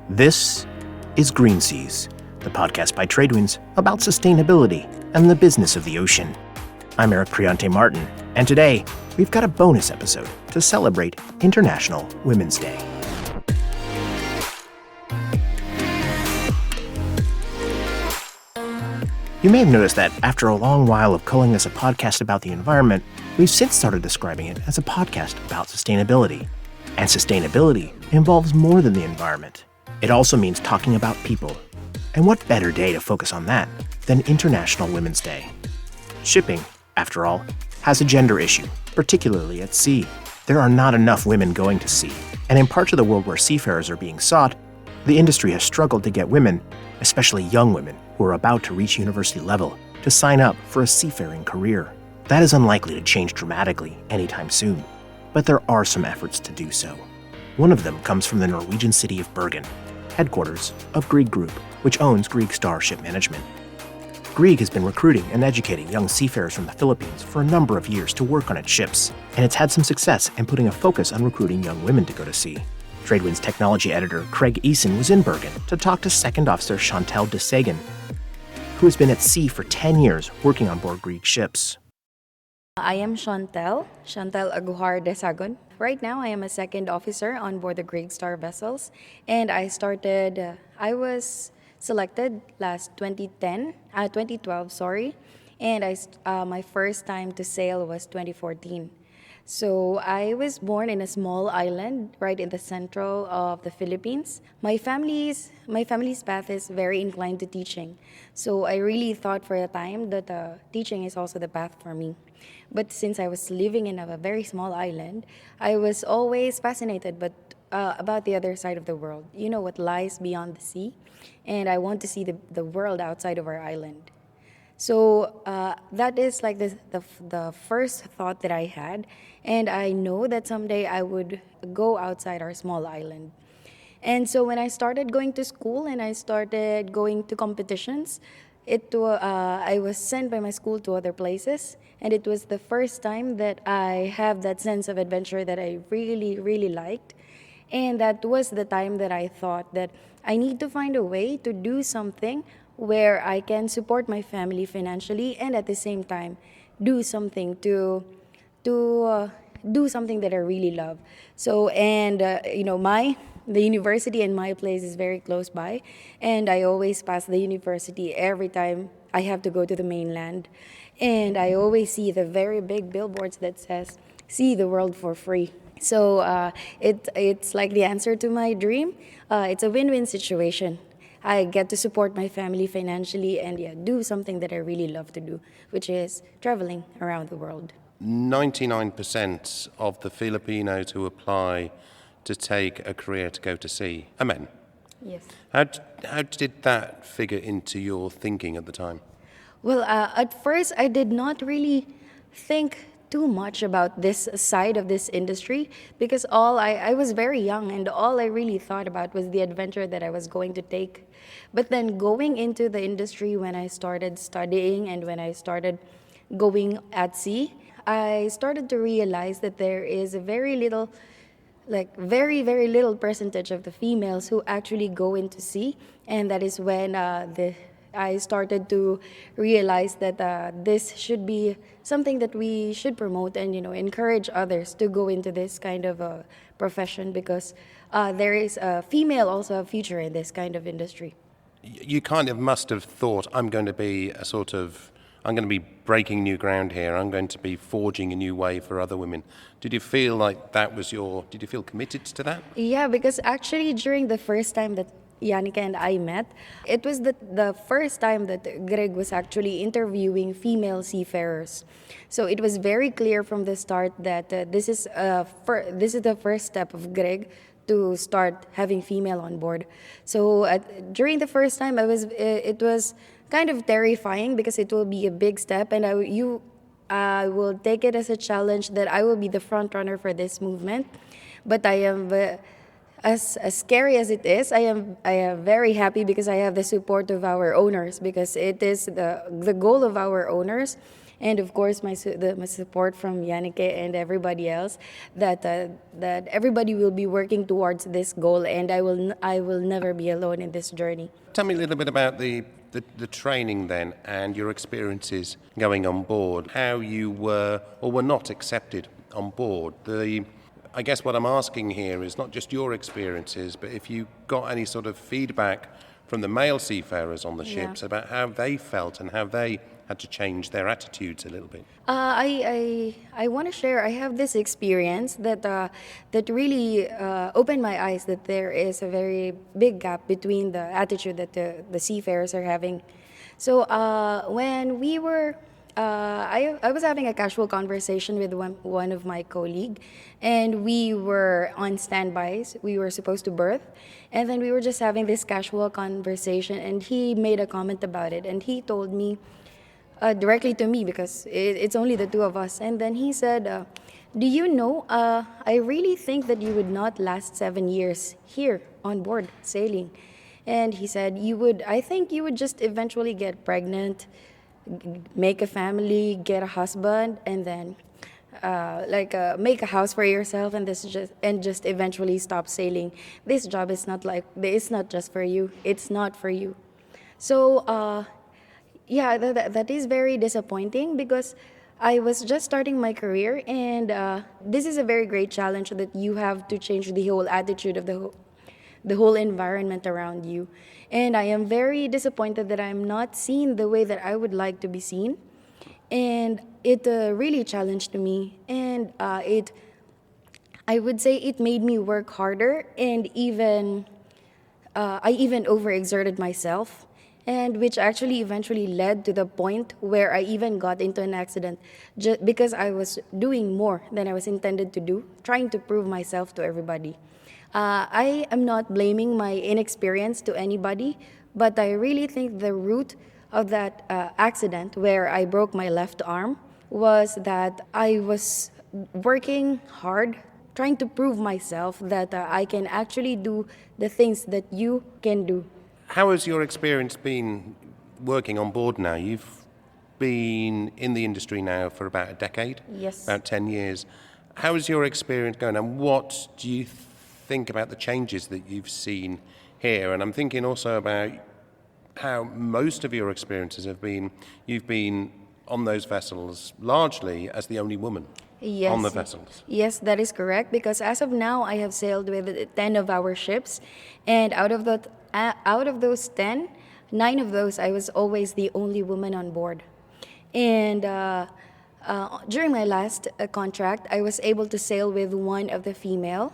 This is Green Seas, the podcast by TradeWinds about sustainability and the business of the ocean. I'm Eric Priante Martin, and today we've got a bonus episode to celebrate International Women's Day. You may have noticed that after a long while of calling this a podcast about the environment, we've since started describing it as a podcast about sustainability. And sustainability involves more than the environment. It also means talking about people. And what better day to focus on that than International Women's Day? Shipping, after all, has a gender issue, particularly at sea. There are not enough women going to sea, and in parts of the world where seafarers are being sought, the industry has struggled to get women, especially young women who are about to reach university level, to sign up for a seafaring career. That is unlikely to change dramatically anytime soon, but there are some efforts to do so. One of them comes from the Norwegian city of Bergen, headquarters of Grieg Group, which owns Grieg Star Ship Management. Grieg has been recruiting and educating young seafarers from the Philippines for a number of years to work on its ships, and it's had some success in putting a focus on recruiting young women to go to sea. TradeWinds technology editor Craig Eason was in Bergen to talk to Second Officer Chantal de Sagan, who has been at sea for 10 years working on board Grieg ships. I am Chantal Agujar de Sagon. Right now, I am a second officer on board the Grieg Star vessels, and I was selected last 2012, and my first time to sail was 2014. So I was born in a small island right in the central of the Philippines. My family's path is very inclined to teaching. So I really thought for a time that teaching is also the path for me. But since I was living in a very small island, I was always fascinated about the other side of the world. You know what lies beyond the sea, and I want to see the world outside of our island. So that is like the first thought that I had, and I know that someday I would go outside our small island. And so when I started going to school and I started going to competitions, I was sent by my school to other places, and it was the first time that I have that sense of adventure that I really, really liked. And that was the time that I thought that I need to find a way to do something where I can support my family financially and at the same time do something to do something that I really love. So the university in my place is very close by, and I always pass the university every time I have to go to the mainland, and I always see the very big billboards that says "See the world for free." So it's like the answer to my dream. It's a win-win situation. I get to support my family financially and do something that I really love to do, which is traveling around the world. 99% of the Filipinos who apply to take a career to go to sea are men. Yes. How did that figure into your thinking at the time? Well, at first, I did not really think too much about this side of this industry because I was very young and all I really thought about was the adventure that I was going to take. But then going into the industry when I started studying and when I started going at sea, I started to realize that there is a very, very little percentage of the females who actually go into sea, and that is when I started to realize that this should be something that we should promote and encourage others to go into this kind of a profession because there is a future in this kind of industry. You kind of must have thought, I'm going to be breaking new ground here. I'm going to be forging a new way for other women. Did you feel like did you feel committed to that? Yeah, because actually during the first time that Yannicka and I met, it was the first time that Grieg was actually interviewing female seafarers. So it was very clear from the start that this is the first step of Grieg to start having female on board. So during the first time, it was kind of terrifying because it will be a big step, and I will take it as a challenge that I will be the front runner for this movement. But I am. As scary as it is, I am very happy because I have the support of our owners, because it is the goal of our owners and of course my support from Yannicke and everybody else, that everybody will be working towards this goal, and I will never be alone in this journey. Tell me a little bit about the training then and your experiences going on board, how you were or were not accepted on board. I guess what I'm asking here is not just your experiences, but if you got any sort of feedback from the male seafarers on the ships about how they felt and how they had to change their attitudes a little bit. I want to share. I have this experience that really opened my eyes that there is a very big gap between the attitude that the seafarers are having. So when we were, I was having a casual conversation with one of my colleagues, and we were on standbys. We were supposed to berth, and then we were just having this casual conversation, and he made a comment about it, and he told me directly to me because it's only the two of us, and then he said, do you know, I really think that you would not last 7 years here on board sailing. And he said, I think you would just eventually get pregnant, make a family, get a husband, and then make a house for yourself, and just eventually stop sailing. This job is not just for you. It's not for you. So that is very disappointing because I was just starting my career, and this is a very great challenge that you have to change the whole attitude of the whole environment around you. And I am very disappointed that I'm not seen the way that I would like to be seen. And it really challenged me. And I would say it made me work harder, and I even overexerted myself. And which actually eventually led to the point where I even got into an accident just because I was doing more than I was intended to do, trying to prove myself to everybody. I am not blaming my inexperience to anybody, but I really think the root of that accident where I broke my left arm was that I was working hard, trying to prove myself that I can actually do the things that you can do. How has your experience been working on board now? You've been in the industry now for about a decade? Yes. About 10 years. How is your experience going, and what do you think about the changes that you've seen here? And I'm thinking also about how most of your experiences have been, you've been on those vessels largely as the only woman. Yes. On the vessels. Yes, that is correct, because as of now, I have sailed with 10 of our ships, and out of those 10, 9 of those, I was always the only woman on board. And during my last contract, I was able to sail with one of the female.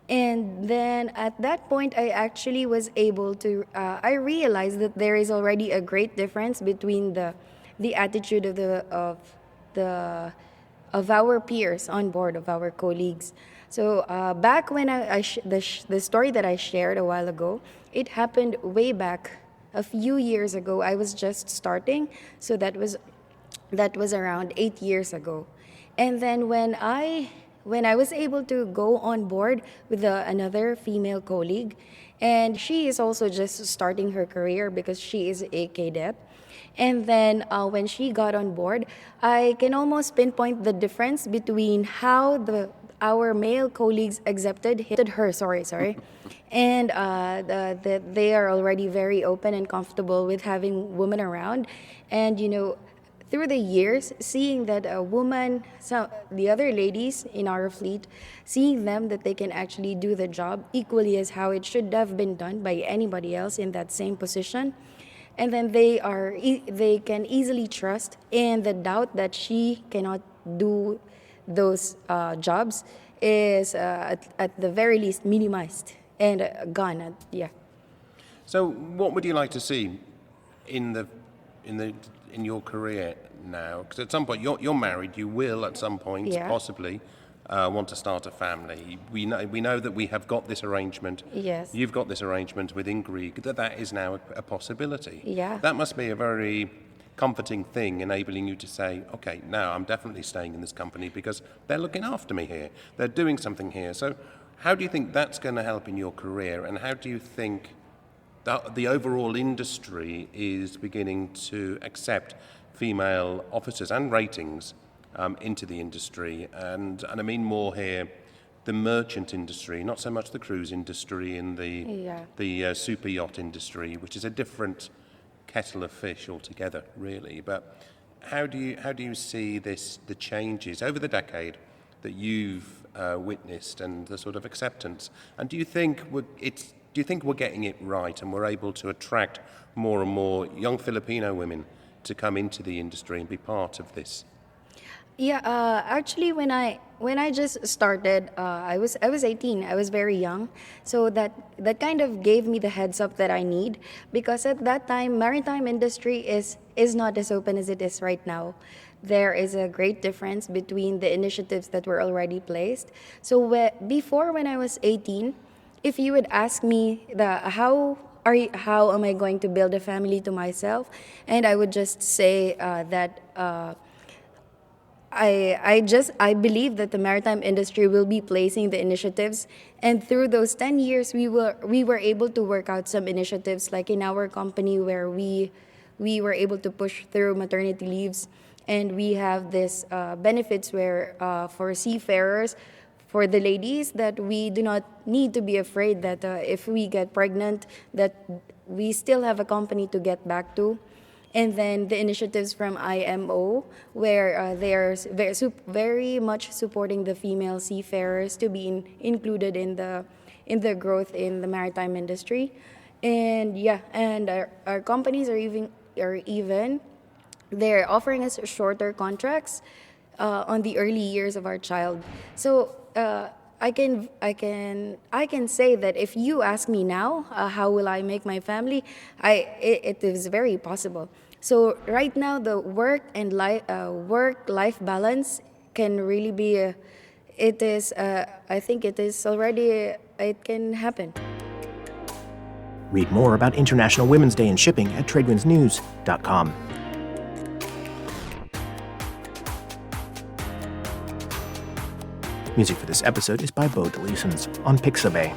And then at that point, I actually was able to, I realized that there is already a great difference between the attitude of our peers on board, of our colleagues. So back when the story that I shared a while ago, it happened way back a few years ago. I was just starting, so that was around 8 years ago. And then when I was able to go on board with another female colleague, and she is also just starting her career because she is a cadet. And then when she got on board, I can almost pinpoint the difference between how our male colleagues accepted her. Sorry. And they are already very open and comfortable with having women around. And, through the years, seeing that a woman, the other ladies in our fleet, seeing them that they can actually do the job equally as how it should have been done by anybody else in that same position. And then they can easily trust, and the doubt that she cannot do those jobs is at the very least minimized and gone. So, what would you like to see in your career now? Because at some point you're married. You will at some point possibly want to start a family. We know that we have got this arrangement. Yes. You've got this arrangement within Grieg, that is now a possibility. Yeah. That must be a very comforting thing, enabling you to say, okay, now I'm definitely staying in this company because they're looking after me here. They're doing something here. So how do you think that's going to help in your career, and how do you think the overall industry is beginning to accept female officers and ratings into the industry, and I mean more here the merchant industry, not so much the cruise industry and the super yacht industry, which is a different kettle of fish altogether, really. But how do you see the changes over the decade that you've witnessed and the sort of acceptance? And do you think we're getting it right and we're able to attract more and more young Filipino women to come into the industry and be part of this? Yeah, actually, when I just started, I was 18. I was very young, so that kind of gave me the heads up that I need, because at that time, maritime industry is not as open as it is right now. There is a great difference between the initiatives that were already placed. So before, when I was 18, if you would ask me how am I going to build a family to myself, and I would just say that. I believe that the maritime industry will be placing the initiatives, and through those 10 years we were able to work out some initiatives, like in our company, where we were able to push through maternity leaves, and we have this benefits where for seafarers, for the ladies, that we do not need to be afraid that if we get pregnant, that we still have a company to get back to. And then the initiatives from IMO, where they are very much supporting the female seafarers to be included in the growth in the maritime industry. And our companies are even they're offering us shorter contracts on the early years of our child. So I can say that if you ask me now, how will I make my family? It is very possible. So right now, the work-life balance can really be. I think it is already. It can happen. Read more about International Women's Day in shipping at TradeWindsNews.com. Music for this episode is by Bo Delisons on Pixabay.